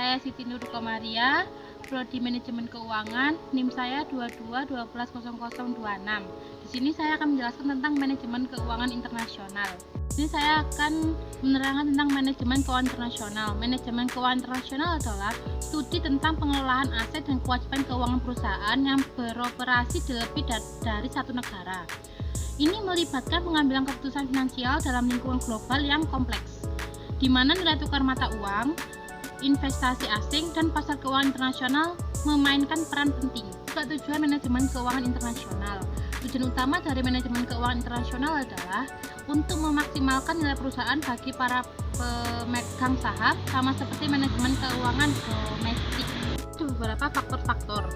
saya Siti Nur Komaria, Prodi Manajemen Keuangan, NIM saya 22120026. Di sini saya akan menjelaskan tentang manajemen keuangan internasional. Di sini saya akan menerangkan tentang manajemen keuangan internasional. Manajemen keuangan internasional adalah studi tentang pengelolaan aset dan kewajiban keuangan perusahaan yang beroperasi di lebih dari satu negara. Ini melibatkan pengambilan keputusan finansial dalam lingkungan global yang kompleks, di mana nilai tukar mata uang, investasi asing, dan pasar keuangan internasional memainkan peran penting. Juga tujuan manajemen keuangan internasional. Tujuan utama dari manajemen keuangan internasional adalah untuk memaksimalkan nilai perusahaan bagi para pemegang saham, sama seperti manajemen keuangan domestik. Beberapa faktor-faktor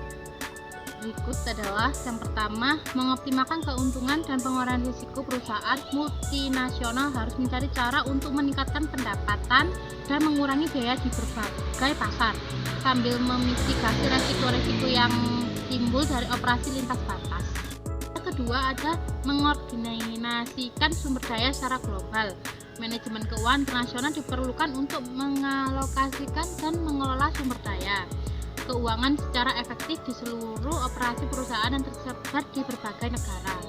berikut adalah yang pertama, mengoptimalkan keuntungan dan pengeluaran risiko. Perusahaan multinasional harus mencari cara untuk meningkatkan pendapatan dan mengurangi biaya di berbagai pasar sambil memitigasi resiko-resiko yang timbul dari operasi lintas batas. Yang kedua ada mengordinasikan sumber daya secara global. Manajemen keuangan internasional diperlukan untuk mengalokasikan dan mengelola sumber daya keuangan secara efektif di seluruh operasi perusahaan yang tersebar di berbagai negara.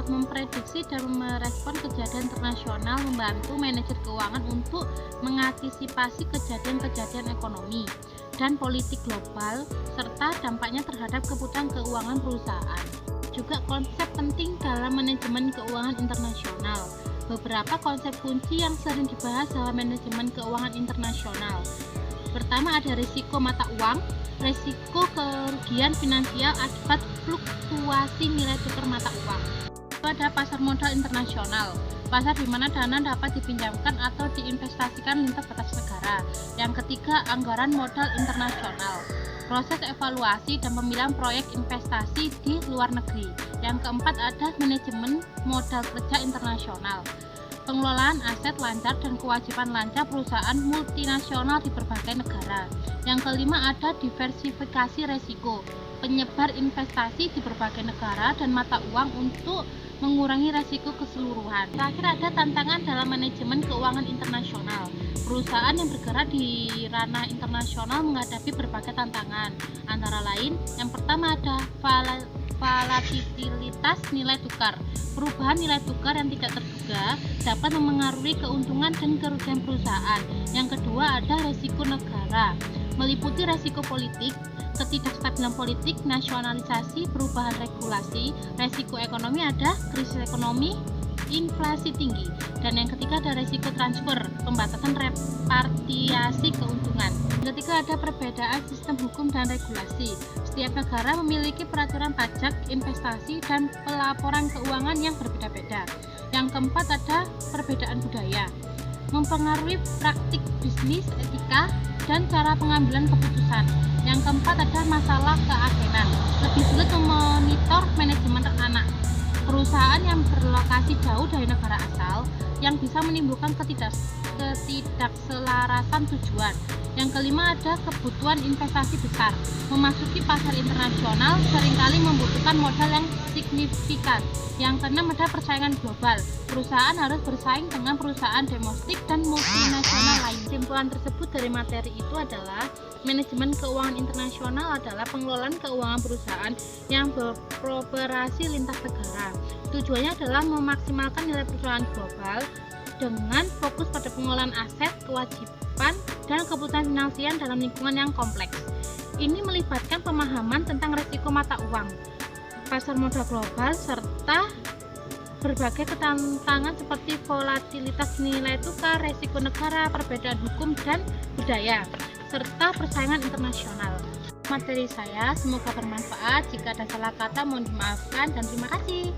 Memprediksi dan merespon kejadian internasional, membantu manajer keuangan untuk mengantisipasi kejadian-kejadian ekonomi dan politik global serta dampaknya terhadap kebutuhan keuangan perusahaan. Juga konsep penting dalam manajemen keuangan internasional. Beberapa konsep kunci yang sering dibahas dalam manajemen keuangan internasional. Pertama ada risiko mata uang, risiko kerugian finansial akibat fluktuasi nilai tukar mata uang. Kedua ada pasar modal internasional, pasar di mana dana dapat dipinjamkan atau diinvestasikan lintas batas negara. Yang ketiga, anggaran modal internasional, proses evaluasi dan pemilihan proyek investasi di luar negeri. Yang keempat ada manajemen modal kerja internasional, pengelolaan aset lancar dan kewajiban lancar perusahaan multinasional di berbagai negara. Yang kelima ada diversifikasi resiko, penyebar investasi di berbagai negara dan mata uang untuk mengurangi resiko keseluruhan. Terakhir ada tantangan dalam manajemen keuangan internasional. Perusahaan yang bergerak di ranah internasional menghadapi berbagai tantangan. Antara lain, yang pertama ada volatilitas nilai tukar. Perubahan nilai tukar yang tidak terduga dapat memengaruhi keuntungan dan kerugian perusahaan. Yang kedua ada resiko negara, meliputi resiko politik, ketidakstabilan politik, nasionalisasi, perubahan regulasi. Resiko ekonomi ada krisis ekonomi, inflasi tinggi. Dan yang ketiga ada resiko transfer, pembatasan repatriasi keuntungan. Yang ketiga ada perbedaan sistem hukum dan regulasi. Setiap negara memiliki peraturan pajak, investasi, dan pelaporan keuangan yang berbeda-beda. Yang keempat ada perbedaan budaya, mempengaruhi praktik bisnis, etika, dan cara pengambilan keputusan. Yang keempat ada masalah keagenan, lebih sulit memonitor manajemen anak. Perusahaan yang berlokasi jauh dari negara asal yang bisa menimbulkan ketidakselarasan tujuan. Yang kelima ada kebutuhan investasi besar. Memasuki pasar internasional seringkali membutuhkan modal yang signifikan. Yang keenam ada persaingan global. Perusahaan harus bersaing dengan perusahaan domestik dan multinasional lain. Kesimpulan tersebut dari materi itu adalah manajemen keuangan internasional adalah pengelolaan keuangan perusahaan yang beroperasi lintas negara. Tujuannya adalah memaksimalkan nilai perusahaan global dengan fokus pada pengelolaan aset, kewajiban, dan kebutuhan finansial dalam lingkungan yang kompleks. Ini melibatkan pemahaman tentang risiko mata uang, pasar modal global, serta berbagai tantangan seperti volatilitas nilai tukar, risiko negara, perbedaan hukum dan budaya, serta persaingan internasional. Materi saya semoga bermanfaat. Jika ada salah kata mohon dimaafkan dan terima kasih.